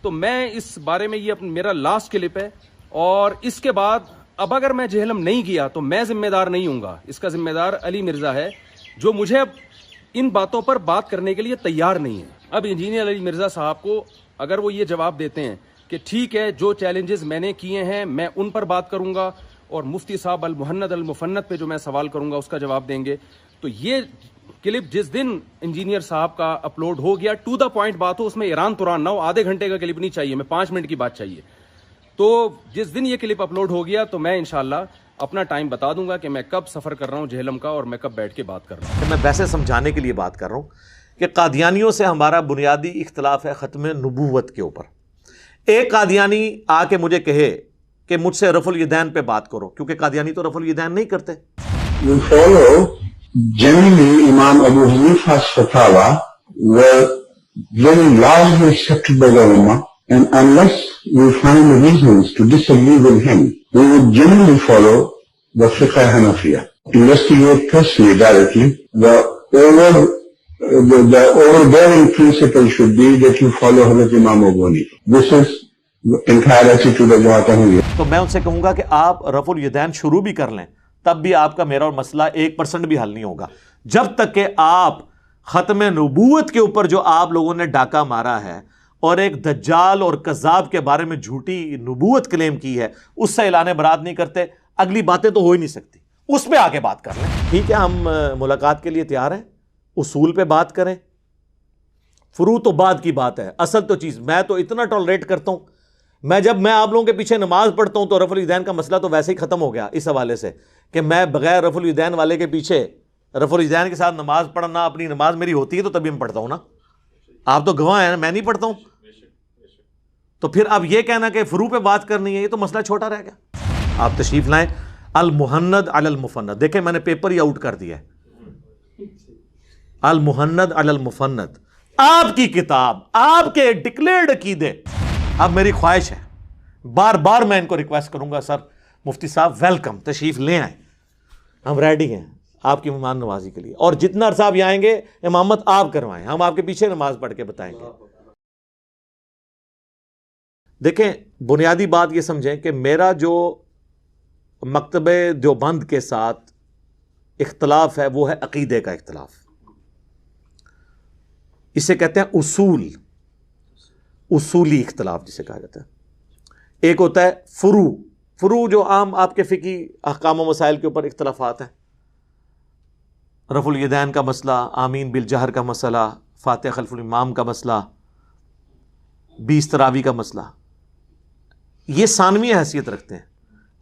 تو میں اس بارے میں یہ میرا لاسٹ کلپ ہے، اور اس کے بعد اب اگر میں جہلم نہیں گیا تو میں ذمہ دار نہیں ہوں گا، اس کا ذمہ دار علی مرزا ہے، جو مجھے اب ان باتوں پر بات کرنے کے لیے تیار نہیں ہے۔ اب انجینئر علی مرزا صاحب کو اگر وہ یہ جواب دیتے ہیں کہ ٹھیک ہے، جو چیلنجز میں نے کیے ہیں میں ان پر بات کروں گا، اور مفتی صاحب المہند المفند پہ جو میں سوال کروں گا اس کا جواب دیں گے، تو یہ کلپ جس دن انجینئر صاحب کا اپلوڈ ہو گیا، ٹو دا پوائنٹ بات ہو، اس میں ایران توران نہ ہو، آدھے گھنٹے کا کلپ نہیں چاہیے، میں 5 منٹ کی بات چاہیے، تو جس دن یہ کلپ اپلوڈ ہو گیا تو میں انشاءاللہ اپنا ٹائم بتا دوں گا کہ میں کب سفر کر رہا ہوں جہلم کا، اور میں کب بیٹھ کے بات کر رہا ہوں۔ میں ویسے سمجھانے کے لیے بات کر رہا ہوں کہ قادیانیوں سے ہمارا بنیادی اختلاف ہے ختم نبوت کے اوپر۔ ایک قادیانی آ کے مجھے کہے کہ مجھ سے رفع الیدین پہ بات کرو، کیونکہ قادیانی تو رفع الیدین نہیں کرتے۔ You follow generally Imam Abu Hanifa's fatwa were very largely accepted by the Ummah, and unless we find reasons to disagree with him, we would generally follow the Fiqh Hanafiya. Investigate personally directly. The overbearing principle should be that you follow Hazrat Imam Abu Hanifa. This is the entire attitude of Jamaat Ahmadiyya. تو میں ان سے کہوں گا کہ آپ رفع الیدین شروع بھی کر لیں، تب بھی آپ کا میرا اور مسئلہ 1% بھی حل نہیں ہوگا، جب تک کہ آپ ختم نبوت کے اوپر جو آپ لوگوں نے ڈاکہ مارا ہے اور ایک دجال اور کذاب کے بارے میں جھوٹی نبوت کلیم کی ہے، اس سے اعلان برات نہیں کرتے، اگلی باتیں تو ہو ہی نہیں سکتی، اس پہ آ کے بات کر لیں۔ ٹھیک ہے، ہم ملاقات کے لیے تیار ہیں، اصول پہ بات کریں، فروع تو بعد کی بات ہے، اصل تو چیز میں تو اتنا ٹالریٹ کرتا ہوں، جب میں آپ لوگوں کے پیچھے نماز پڑھتا ہوں تو رفع الیدین کا مسئلہ تو ویسے ہی ختم ہو گیا، اس حوالے سے کہ میں بغیر رفع الیدین والے کے پیچھے رفع الیدین کے ساتھ نماز پڑھنا، اپنی نماز میری ہوتی ہے تو تبھی میں پڑھتا ہوں نا، آپ تو گواہ ہیں، میں نہیں پڑھتا ہوں، تو پھر اب یہ کہنا کہ فروع پہ بات کرنی ہے، یہ تو مسئلہ چھوٹا رہ گیا۔ آپ تشریف لائیں، المہند علی المفند، دیکھیں میں نے پیپر ہی آؤٹ کر دیا ہے، المہند علی المفند، آپ کی کتاب، آپ کے ڈکلیئرڈ عقیدے۔ اب میری خواہش ہے، بار بار میں ان کو ریکویسٹ کروں گا، سر مفتی صاحب ویلکم، تشریف لے آئیں، ہم ریڈی ہیں آپ کی مہمان نوازی کے لیے، اور جتنا عرصہ آپ آئیں گے امامت آپ کروائیں، ہم آپ کے پیچھے نماز پڑھ کے بتائیں گے۔ دیکھیں، بنیادی بات یہ سمجھیں کہ میرا جو مکتب دیوبند کے ساتھ اختلاف ہے وہ ہے عقیدے کا اختلاف، اسے کہتے ہیں اصولی اختلاف جسے کہا جاتا ہے۔ ایک ہوتا ہے فروع جو عام آپ کے فقہی احکام و مسائل کے اوپر اختلافات ہیں، رفع الیدین کا مسئلہ، آمین بالجہر کا مسئلہ، فاتحہ خلف الامام کا مسئلہ، 20 تراویح کا مسئلہ، یہ ثانوی حیثیت رکھتے ہیں۔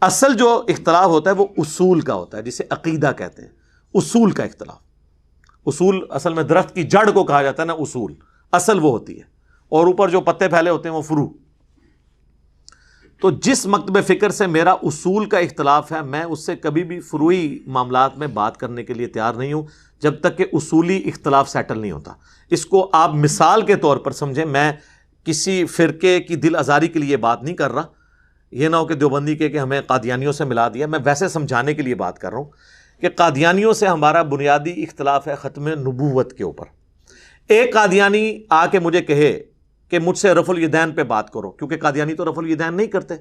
اصل جو اختلاف ہوتا ہے وہ اصول کا ہوتا ہے، جسے عقیدہ کہتے ہیں، اصول کا اختلاف۔ اصول اصل میں درخت کی جڑ کو کہا جاتا ہے نا، اصول اصل وہ ہوتی ہے، اور اوپر جو پتے پھیلے ہوتے ہیں وہ فروع۔ تو جس مکتب فکر سے میرا اصول کا اختلاف ہے، میں اس سے کبھی بھی فروعی معاملات میں بات کرنے کے لیے تیار نہیں ہوں جب تک کہ اصولی اختلاف سیٹل نہیں ہوتا۔ اس کو آپ مثال کے طور پر سمجھیں، میں کسی فرقے کی دل آزاری کے لیے بات نہیں کر رہا، یہ نہ ہو کہ دیوبندی کہ ہمیں قادیانیوں سے ملا دیا، میں ویسے سمجھانے کے لیے بات کر رہا ہوں کہ قادیانیوں سے ہمارا بنیادی اختلاف ہے ختم نبوت کے اوپر۔ ایک قادیانی آ کے مجھے کہے کہ مجھ سے رفع الیدین پہ بات کرو، کیونکہ قادیانی تو رفع الیدین نہیں کرتے،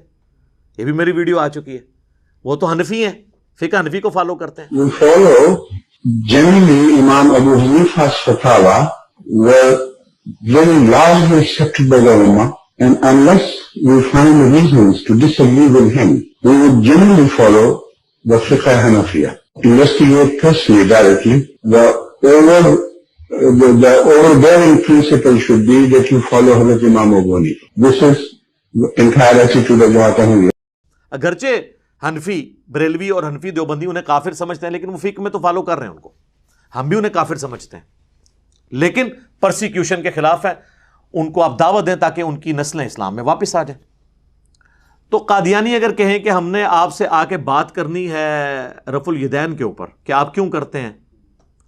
یہ بھی میری ویڈیو آ چکی ہے، وہ تو حنفی ہیں، فقہ حنفی کو فالو کرتے ہیں۔ You follow generally Imam Abu Hanifa's fatwa were very largely accepted by the Ummah, and unless we find reasons to disagree with him, we would generally follow the Fiqh Hanafiya. Investigate personally directly. The overbearing principle should be that you follow Hazrat Imam Abu Hanifa. This is the entire attitude of Jamaat Ahmadiyya. اگرچہ حنفی بریلوی اور حنفی دیوبندی انہیں کافر سمجھتے ہیں، لیکن وہ فقہ میں تو فالو کر رہے ہیں ان کو، ہم بھی انہیں کافر سمجھتے ہیں، لیکن پرسیکیوشن کے خلاف ہے، ان کو آپ دعوت دیں تاکہ ان کی نسلیں اسلام میں واپس آ جائیں۔ تو قادیانی اگر کہیں کہ ہم نے آپ سے آ کے بات کرنی ہے رفع الیدین کے اوپر کہ آپ کیوں کرتے ہیں،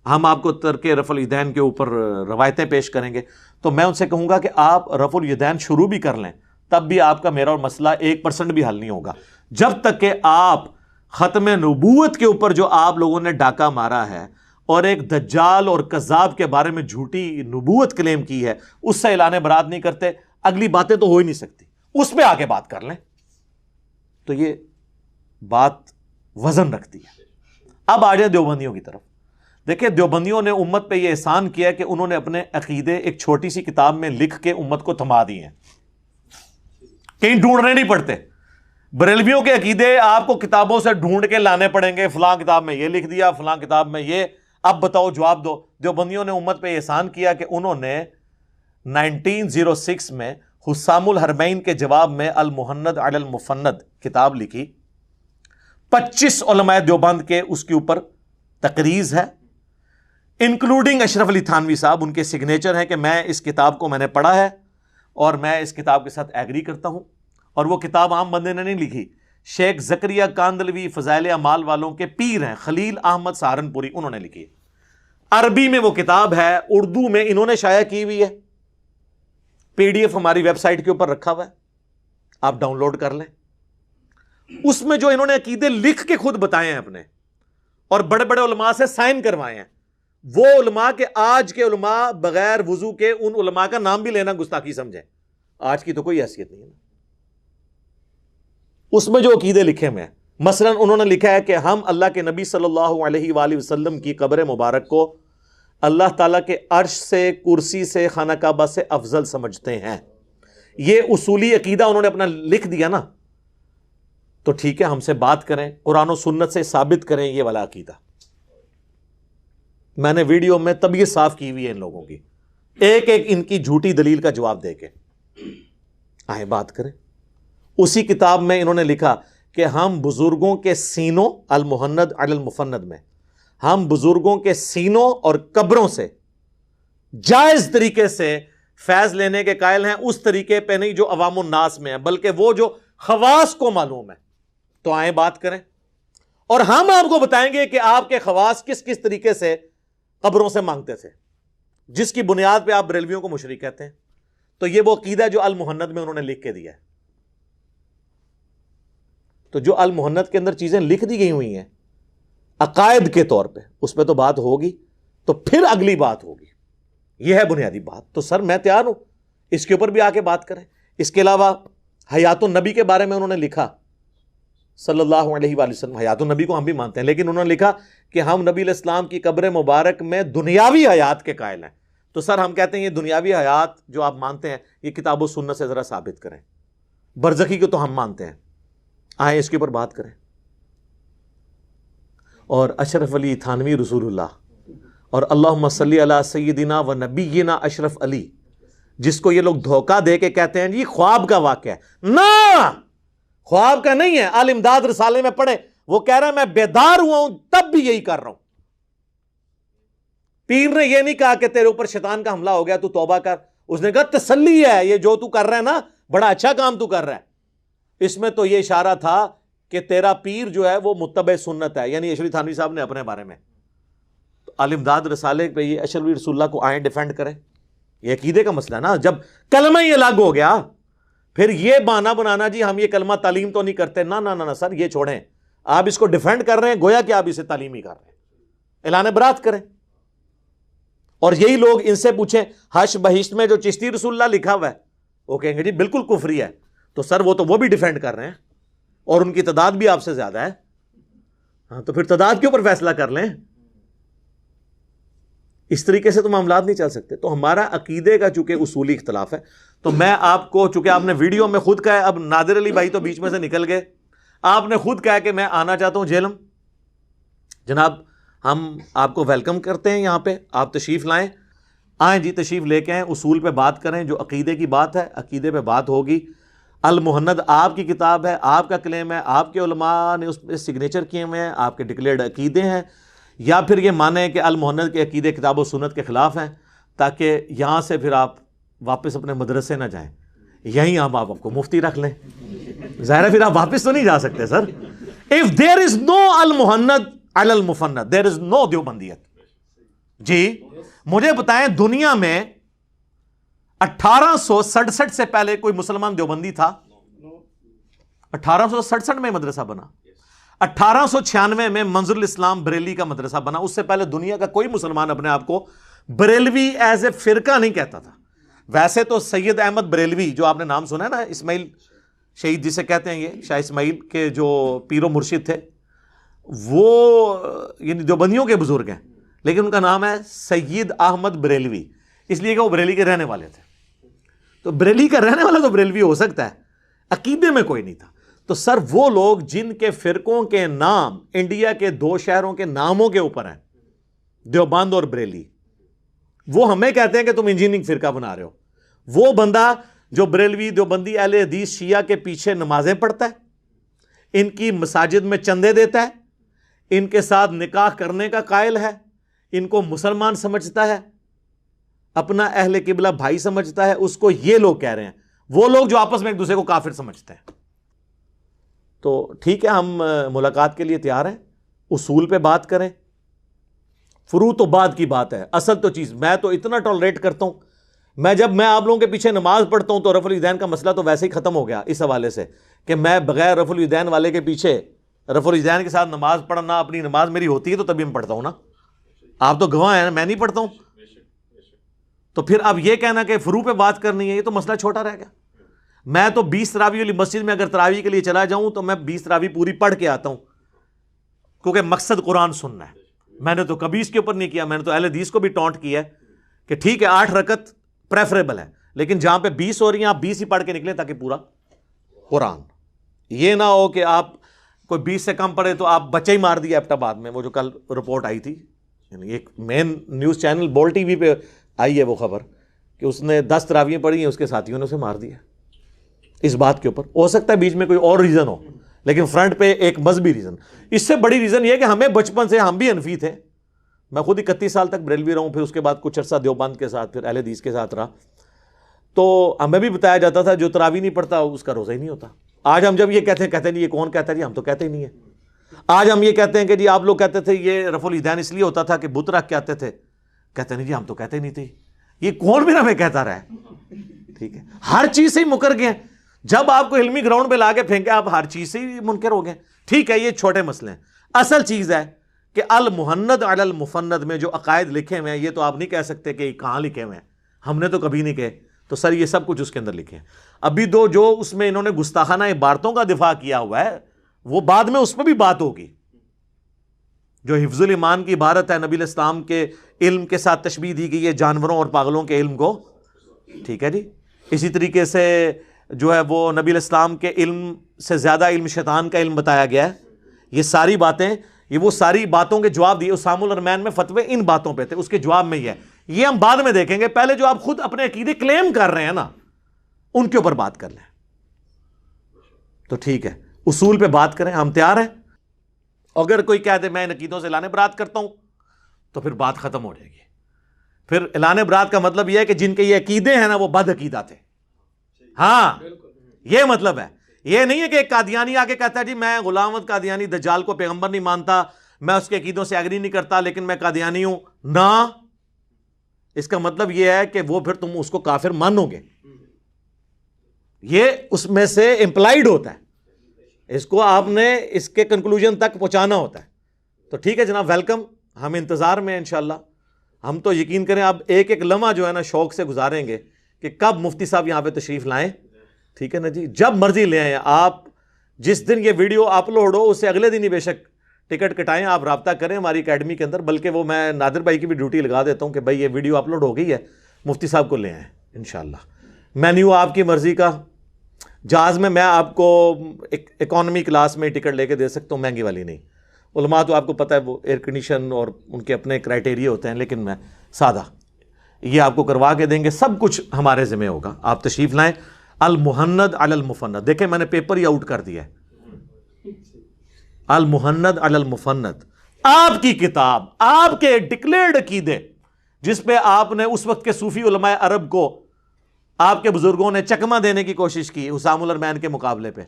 ہم آپ کو ترک رفع الیدین کے اوپر روایتیں پیش کریں گے، تو میں ان سے کہوں گا کہ آپ رفع الیدین شروع بھی کر لیں، تب بھی آپ کا میرا اور مسئلہ 1% بھی حل نہیں ہوگا، جب تک کہ آپ ختم نبوت کے اوپر جو آپ لوگوں نے ڈاکہ مارا ہے اور ایک دجال اور کذاب کے بارے میں جھوٹی نبوت کلیم کی ہے، اس سے اعلان برات نہیں کرتے، اگلی باتیں تو ہو ہی نہیں سکتی، اس پہ آ کے بات کر لیں، تو یہ بات وزن رکھتی ہے۔ اب آ جائیں دیوبندیوں کی طرف۔ دیکھیں دیوبندیوں نے امت پہ یہ احسان کیا کہ انہوں نے اپنے عقیدے ایک چھوٹی سی کتاب میں لکھ کے امت کو تھما دیے ہیں، کہیں ڈھونڈنے نہیں پڑتے۔ بریلویوں کے عقیدے آپ کو کتابوں سے ڈھونڈ کے لانے پڑیں گے، فلاں کتاب میں یہ لکھ دیا، فلاں کتاب میں یہ، اب بتاؤ جواب دو۔ دیوبندیوں نے امت پہ احسان کیا کہ انہوں نے 1906 میں حسام الحرمین کے جواب میں المحند علی المفند کتاب لکھی، 25 علماء دیوبند کے اس کے اوپر تقریز ہے، انکلوڈنگ اشرف علی تھانوی صاحب، ان کے سگنیچر ہیں کہ میں اس کتاب کو میں نے پڑھا ہے اور میں اس کتاب کے ساتھ ایگری کرتا ہوں۔ اور وہ کتاب عام بندے نے نہیں لکھی، شیخ زکریا کاندلوی فضائل اعمال والوں کے پیر ہیں خلیل احمد سہارنپوری، انہوں نے لکھی۔ عربی میں وہ کتاب ہے، اردو میں انہوں نے شائع کی ہوئی ہے، پی ڈی ایف ہماری ویب سائٹ کے اوپر رکھا ہوا ہے، آپ ڈاؤن لوڈ کر لیں۔ اس میں جو انہوں نے عقیدے لکھ کے خود بتائے ہیں اپنے، اور بڑے بڑے علماء سے سائن کروائے ہیں، وہ علماء کے آج کے علماء بغیر وضو کے ان علماء کا نام بھی لینا گستاخی سمجھیں، آج کی تو کوئی حیثیت نہیں ہے۔ اس میں جو عقیدے لکھے ہوئے ہیں، مثلا انہوں نے لکھا ہے کہ ہم اللہ کے نبی صلی اللہ علیہ وآلہ وسلم کی قبر مبارک کو اللہ تعالیٰ کے عرش سے، کرسی سے، خانہ کعبہ سے افضل سمجھتے ہیں۔ یہ اصولی عقیدہ انہوں نے اپنا لکھ دیا نا، تو ٹھیک ہے، ہم سے بات کریں، قرآن و سنت سے ثابت کریں یہ والا عقیدہ۔ میں نے ویڈیو میں طبیعت صاف کی ہوئی ہے ان لوگوں کی، ایک ایک ان کی جھوٹی دلیل کا جواب دے کے آئیں بات کریں۔ اسی کتاب میں انہوں نے لکھا کہ ہم بزرگوں کے سینوں، المحند علی المفند میں، ہم بزرگوں کے سینوں اور قبروں سے جائز طریقے سے فیض لینے کے قائل ہیں، اس طریقے پہ نہیں جو عوام الناس میں ہے، بلکہ وہ جو خواص کو معلوم ہے۔ تو آئیں بات کریں، اور ہم آپ کو بتائیں گے کہ آپ کے خواص کس کس طریقے سے قبروں سے مانگتے تھے، جس کی بنیاد پہ آپ بریلویوں کو مشرک کہتے ہیں۔ تو یہ وہ عقیدہ جو المحند میں انہوں نے لکھ کے دیا ہے۔ تو جو المحند کے اندر چیزیں لکھ دی گئی ہوئی ہیں عقائد کے طور پہ، اس پہ تو بات ہوگی، تو پھر اگلی بات ہوگی، یہ ہے بنیادی بات۔ تو سر میں تیار ہوں، اس کے اوپر بھی آ کے بات کریں۔ اس کے علاوہ حیات النبی کے بارے میں انہوں نے لکھا، صلی اللہ علیہ وآلہ وسلم، حیات النبی کو ہم بھی مانتے ہیں، لیکن انہوں نے لکھا کہ ہم نبی علیہ السلام کی قبر مبارک میں دنیاوی حیات کے قائل ہیں۔ تو سر ہم کہتے ہیں یہ دنیاوی حیات جو آپ مانتے ہیں، یہ کتاب و سنت سے ذرا ثابت کریں۔ برزخی کو تو ہم مانتے ہیں، آئیں اس کے اوپر بات کریں۔ اور اشرف علی تھانوی رسول اللہ، اور اللہم صلی علی سیدنا و نبینا اشرف علی، جس کو یہ لوگ دھوکہ دے کے کہتے ہیں جی خواب کا واقعہ ہے، نہ خواب کا نہیں ہے۔ آل امداد رسالے میں پڑھیں، وہ کہہ رہا ہے میں بیدار ہوا ہوں تب بھی یہی کر رہا ہوں۔ پیر نے یہ نہیں کہا کہ تیرے اوپر شیطان کا حملہ ہو گیا تو توبہ کر، اس نے کہا تسلی ہے، یہ جو تو کر رہا ہے نا بڑا اچھا کام تو کر رہا ہے۔ اس میں تو یہ اشارہ تھا کہ تیرا پیر جو ہے وہ متبع سنت ہے، یعنی اشرف تھانوی صاحب نے اپنے بارے میں آل امداد رسالے پہ یہ اشرف رسول اللہ کو آئیں ڈیفینڈ کریں۔ یہ عقیدے کا مسئلہ ہے نا، جب کلمہ ہی الگ ہو گیا پھر یہ بہانہ بنانا جی ہم یہ کلمہ تعلیم تو نہیں کرتے، نہ نہ نہ سر، یہ چھوڑیں، آپ اس کو ڈیفینڈ کر رہے ہیں گویا کہ آپ اسے تعلیم ہی کر رہے ہیں۔ اعلان برات کریں، اور یہی لوگ ان سے پوچھیں حش بہشت میں جو چشتی رسول اللہ لکھا ہوا ہے، وہ کہیں گے جی بالکل کفری ہے۔ تو سر وہ بھی ڈیفینڈ کر رہے ہیں، اور ان کی تعداد بھی آپ سے زیادہ ہے، ہاں تو پھر تعداد کے اوپر فیصلہ کر لیں۔ اس طریقے سے تو معاملات نہیں چل سکتے۔ تو ہمارا عقیدے کا چونکہ اصولی اختلاف ہے، تو میں آپ کو، چونکہ آپ نے ویڈیو میں خود کہا ہے، اب نادر علی بھائی تو بیچ میں سے نکل گئے، آپ نے خود کہا کہ میں آنا چاہتا ہوں جہلم، جناب ہم آپ کو ویلکم کرتے ہیں یہاں پہ، آپ تشریف لائیں، آئیں جی تشریف لے کے آئیں، اصول پہ بات کریں، جو عقیدے کی بات ہے عقیدے پہ بات ہوگی۔ المحند آپ کی کتاب ہے، آپ کا کلیم ہے، آپ کے علماء نے اس پہ سگنیچر کیے ہوئے ہیں، آپ کے ڈکلیئرڈ عقیدے ہیں، یا پھر یہ مانیں کہ المحند کے عقیدے کتاب و سنت کے خلاف ہیں، تاکہ یہاں سے پھر آپ واپس اپنے مدرسے نہ جائیں، یہیں آپ کو مفتی رکھ لیں۔ ظاہر ہے پھر آپ واپس تو نہیں جا سکتے سر۔ اف دیر از نو المحند علی المفند دیر از نو دیوبندیت۔ جی مجھے بتائیں دنیا میں 1867 سے پہلے کوئی مسلمان دیوبندی تھا؟ 1867 میں مدرسہ بنا، 1896 میں منظر الاسلام بریلی کا مدرسہ بنا۔ اس سے پہلے دنیا کا کوئی مسلمان اپنے آپ کو بریلوی ایز اے فرقہ نہیں کہتا تھا۔ ویسے تو سید احمد بریلوی جو آپ نے نام سنا ہے نا، اسماعیل شہید جسے کہتے ہیں، یہ شاہ اسماعیل کے جو پیر و مرشد تھے، وہ یعنی دیوبندیوں کے بزرگ ہیں، لیکن ان کا نام ہے سید احمد بریلوی، اس لیے کہ وہ بریلی کے رہنے والے تھے. تو بریلی کا رہنے والا تو بریلوی ہو سکتا ہے، عقیدے میں کوئی نہیں تھا. تو سر وہ لوگ جن کے فرقوں کے نام انڈیا کے 2 شہروں کے ناموں کے اوپر ہیں، دیوبند اور بریلی، وہ ہمیں کہتے ہیں کہ تم انجینئرنگ فرقہ بنا رہے ہو. وہ بندہ جو بریلوی دیوبندی اہل حدیث شیعہ کے پیچھے نمازیں پڑھتا ہے، ان کی مساجد میں چندے دیتا ہے، ان کے ساتھ نکاح کرنے کا قائل ہے، ان کو مسلمان سمجھتا ہے، اپنا اہل قبلہ بھائی سمجھتا ہے، اس کو یہ لوگ کہہ رہے ہیں. وہ لوگ جو آپس میں ایک دوسرے کو کافر سمجھتے ہیں. تو ٹھیک ہے، ہم ملاقات کے لیے تیار ہیں، اصول پہ بات کریں. فروع تو بعد کی بات ہے، اصل تو چیز میں تو اتنا ٹالریٹ کرتا ہوں. جب میں آپ لوگوں کے پیچھے نماز پڑھتا ہوں تو رفع الیدین کا مسئلہ تو ویسے ہی ختم ہو گیا اس حوالے سے کہ میں بغیر رفع الیدین والے کے پیچھے رفع الیدین کے ساتھ نماز پڑھنا، اپنی نماز میری ہوتی ہے تو تبھی میں پڑھتا ہوں نا. آپ تو گواہ ہیں، میں نہیں پڑھتا ہوں. تو پھر اب یہ کہنا کہ فروع پہ بات کرنی ہے، یہ تو مسئلہ چھوٹا رہ گیا. میں تو 20 تراویح والی مسجد میں اگر تراویح کے لیے چلا جاؤں تو میں 20 تراویح پوری پڑھ کے آتا ہوں، کیونکہ مقصد قرآن سننا ہے. میں نے تو کبھی اس کے اوپر نہیں کیا. میں نے تو اہل حدیث کو بھی ٹونٹ کیا ہے کہ ٹھیک ہے 8 رکعت پریفریبل ہے، لیکن جہاں پہ 20 ہو رہی ہیں آپ 20 ہی پڑھ کے نکلیں تاکہ پورا قرآن. یہ نہ ہو کہ آپ کوئی 20 سے کم پڑھے تو آپ بچہ ہی مار دیا ایبٹ آباد میں، وہ جو کل رپورٹ آئی تھی، یعنی ایک مین نیوز چینل بول ٹی وی پہ آئی ہے وہ خبر کہ اس نے 10 تراویحیں پڑھی ہیں، اس کے ساتھیوں نے اسے مار دیا اس بات کے اوپر. ہو سکتا ہے بیچ میں کوئی اور ریزن ہو، لیکن فرنٹ پہ ایک مذہبی ریزن. اس سے بڑی ریزن یہ کہ ہمیں بچپن سے ہم بھی حنفی تھے. میں خود 31 سال تک بریلوی رہا ہوں، پھر اس کے بعد کچھ عرصہ دیوبند کے ساتھ، پھر اہل حدیث کے ساتھ رہا. تو ہمیں بھی بتایا جاتا تھا جو تراویح نہیں پڑھتا اس کا روزہ ہی نہیں ہوتا. آج ہم جب یہ کہتے نہیں، یہ کون کہتا ہے جی؟ ہم تو کہتے ہی نہیں ہیں. آج ہم یہ کہتے ہیں کہ جی آپ لوگ کہتے تھے یہ رفع الیدین اس لیے ہوتا تھا کہ بت رکھ کے آتے تھے، کہتے نہیں جی ہم تو کہتے ہی نہیں تھے. یہ کون بھی ہمیں کہتا رہا ہے؟ ٹھیک ہے، ہر چیز سے ہی مکر گئے. جب آپ کو علمی گراؤنڈ پہ لا کے پھینکے آپ ہر چیز سے ہی منکر ہو گئے. ٹھیک ہے، یہ چھوٹے مسئلے ہیں. اصل چیز ہے کہ المحند علی المفند میں جو عقائد لکھے ہوئے ہیں، یہ تو آپ نہیں کہہ سکتے کہ کہاں لکھے ہوئے ہیں، ہم نے تو کبھی نہیں کہے. تو سر یہ سب کچھ اس کے اندر لکھے ہیں. ابھی جو اس میں انہوں نے گستاخانہ عبارتوں کا دفاع کیا ہوا ہے، وہ بعد میں اس پہ بھی بات ہوگی. جو حفظ الایمان کی عبارت ہے، نبی الاسلام کے علم کے ساتھ تشبیہ دی گئی ہے جانوروں اور پاگلوں کے علم کو. ٹھیک ہے جی. اسی طریقے سے جو ہے وہ نبی الاسلام کے علم سے زیادہ علم شیطان کا علم بتایا گیا ہے. یہ ساری باتیں، یہ وہ ساری باتوں کے جواب دیے. اسامہ الرحمن میں فتوے ان باتوں پہ تھے، اس کے جواب میں یہ ہم بعد میں دیکھیں گے. پہلے جو آپ خود اپنے عقیدے کلیم کر رہے ہیں نا، ان کے اوپر بات کر لیں. تو ٹھیک ہے، اصول پہ بات کریں، ہم تیار ہیں. اگر کوئی کہہ دے میں ان عقیدوں سے اعلان برات کرتا ہوں تو پھر بات ختم ہو جائے گی. پھر اعلان برات کا مطلب یہ ہے کہ جن کے یہ عقیدے ہیں نا وہ بد عقیدہ تھے. ہاں یہ مطلب ہے. یہ نہیں ہے کہ ایک قادیانی آ کے کہتا ہے جی میں غلام احمد قادیانی دجال کو پیغمبر نہیں مانتا، میں اس کے عقیدوں سے ایگری نہیں کرتا، لیکن میں قادیانی ہوں. نہ، اس کا مطلب یہ ہے کہ وہ پھر تم اس کو کافر مانو گے. یہ اس میں سے امپلائیڈ ہوتا ہے. اس کو آپ نے اس کے کنکلوژن تک پہنچانا ہوتا ہے. تو ٹھیک ہے جناب، ویلکم. ہم انتظار میں ہیں انشاءاللہ. ہم تو یقین کریں اب ایک ایک لمحہ جو ہے نا شوق سے گزاریں گے کہ کب مفتی صاحب یہاں پہ تشریف لائیں. ٹھیک ہے نا جی، جب مرضی لے آئیں. آپ جس دن یہ ویڈیو اپلوڈ ہو اس سے اگلے دن ہی بے شک ٹکٹ کٹائیں، آپ رابطہ کریں ہماری اکیڈمی کے اندر. بلکہ وہ میں نادر بھائی کی بھی ڈیوٹی لگا دیتا ہوں کہ بھائی یہ ویڈیو اپلوڈ ہو گئی ہے، مفتی صاحب کو لے آئیں انشاءاللہ. مینیو آپ کی مرضی کا. جہاز میں میں آپ کو اکانومی کلاس میں ٹکٹ لے کے دے سکتا ہوں، مہنگی والی نہیں. علماء تو آپ کو پتہ ہے وہ ایئر کنڈیشن اور ان کے اپنے کرائٹیریا ہوتے ہیں، لیکن میں سادہ یہ آپ کو کروا کے دیں گے. سب کچھ ہمارے ذمہ ہوگا. آپ تشریف لائیں. المحند علی المفند، دیکھیں میں نے پیپر ہی آؤٹ کر دیا ہے. المحند علی المفند آپ کی کتاب، آپ کے ڈکلیئرڈ عقیدے جس پہ آپ نے اس وقت کے صوفی علماء عرب کو آپ کے بزرگوں نے چکمہ دینے کی کوشش کی حسام الرحمن کے مقابلے پہ،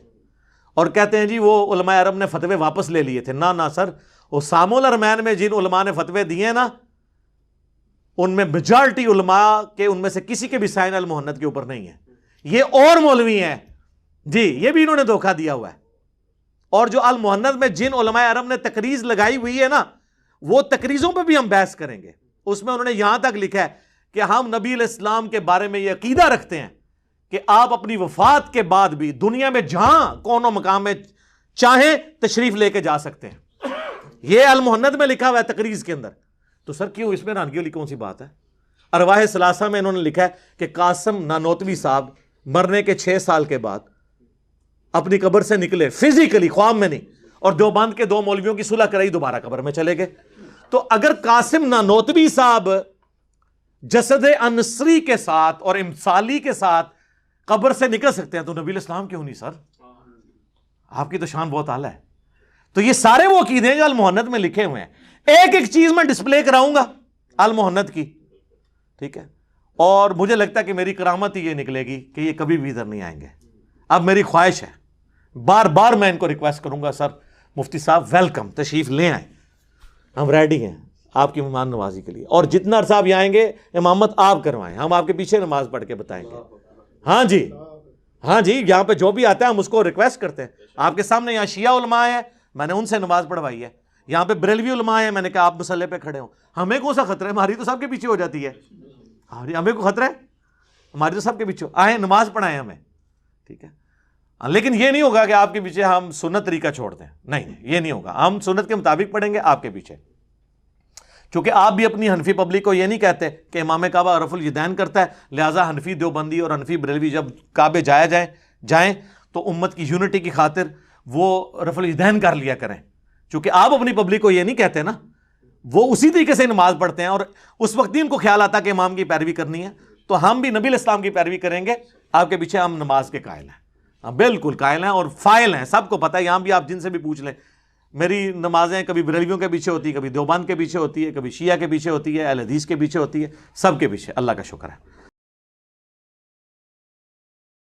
اور کہتے ہیں جی وہ علماء عرب نے فتوے واپس لے لیے تھے. نہ سر، حسام الرحمن میں جن علماء نے فتوے دیے نا ان میں میجارٹی علماء کے ان میں سے کسی کے بھی سائن المحند کے اوپر نہیں ہے. یہ اور مولوی ہیں جی، یہ بھی انہوں نے دھوکہ دیا ہوا ہے. اور جو المحند میں جن علماء عرب نے تقریض لگائی ہوئی ہے نا، وہ تقریضوں پہ بھی ہم بحث کریں گے. اس میں انہوں نے یہاں تک لکھا ہے کہ ہم نبی علیہ السلام کے بارے میں یہ عقیدہ رکھتے ہیں کہ آپ اپنی وفات کے بعد بھی دنیا میں جہاں کون و مقام میں چاہیں تشریف لے کے جا سکتے ہیں. یہ المحند میں لکھا ہوا ہے تقریز کے اندر. تو سر کیوں اس میں حیرانگی والی کون سی بات ہے؟ ارواح ثلاثہ میں انہوں نے لکھا ہے کہ قاسم نانوتوی صاحب مرنے کے 6 سال کے بعد اپنی قبر سے نکلے فزیکلی، خواب میں نہیں، اور دیوبند کے 2 مولویوں کی صلح کرائی، دوبارہ قبر میں چلے گئے. تو اگر قاسم نانوتوی صاحب جسد انصری کے ساتھ اور امثالی کے ساتھ قبر سے نکل سکتے ہیں تو نبی الاسلام کیوں نہیں سر؟ آپ کی تو شان بہت اعلیٰ ہے. تو یہ سارے وہ عقیدے ہیں جو المحند میں لکھے ہوئے ہیں. ایک ایک چیز میں ڈسپلے کراؤں گا المحند کی، ٹھیک ہے؟ اور مجھے لگتا ہے کہ میری کرامت ہی یہ نکلے گی کہ یہ کبھی بھی ادھر نہیں آئیں گے. اب میری خواہش ہے، بار بار میں ان کو ریکویسٹ کروں گا، سر مفتی صاحب ویلکم، تشریف لے آئیں، ہم ریڈی ہیں آپ کی مہمان نوازی کے لیے. اور جتنا عرصہ آپ آئیں گے امامت آپ کروائیں، ہم آپ کے پیچھے نماز پڑھ کے بتائیں گے. ہاں جی، ہاں جی، یہاں پہ جو بھی آتا ہے ہم اس کو ریکویسٹ کرتے ہیں. آپ کے سامنے یہاں شیعہ علماء ہیں، میں نے ان سے نماز پڑھوائی ہے. یہاں پہ بریلوی علماء ہیں، میں نے کہا آپ مسلح پہ کھڑے ہوں. ہمیں کون سا خطرہ ہے؟ ہماری تو سب کے پیچھے ہو جاتی ہے. ہمیں کو خطرہ ہے؟ ہماری تو سب کے پیچھے آئیں، نماز پڑھائیں ہمیں، ٹھیک ہے؟ لیکن یہ نہیں ہوگا کہ آپ کے پیچھے ہم سنت طریقہ چھوڑ دیں. نہیں، یہ نہیں ہوگا. ہم سنت کے مطابق پڑھیں گے آپ کے پیچھے. چونکہ آپ بھی اپنی حنفی پبلک کو یہ نہیں کہتے کہ امام کعبہ رفع الیدین کرتا ہے، لہٰذا حنفی دیوبندی اور حنفی بریلوی جب کعبے جائیں تو امت کی یونٹی کی خاطر وہ رفع الیدین کر لیا کریں. چونکہ آپ اپنی پبلک کو یہ نہیں کہتے نا، وہ اسی طریقے سے نماز پڑھتے ہیں اور اس وقت ہی ان کو خیال آتا کہ امام کی پیروی کرنی ہے. تو ہم بھی نبی الاسلام کی پیروی کریں گے آپ کے پیچھے. ہم نماز کے قائل ہیں، ہم بالکل قائل ہیں اور فائل ہیں، سب کو پتہ ہے. یہاں بھی آپ جن سے بھی پوچھ لیں، میری نمازیں کبھی بریلویوں کے پیچھے ہوتی ہے، کبھی دیوبند کے پیچھے ہوتی ہے، کبھی شیعہ کے پیچھے ہوتی ہے، اہل حدیث کے پیچھے ہوتی ہے، سب کے پیچھے. اللہ کا شکر ہے.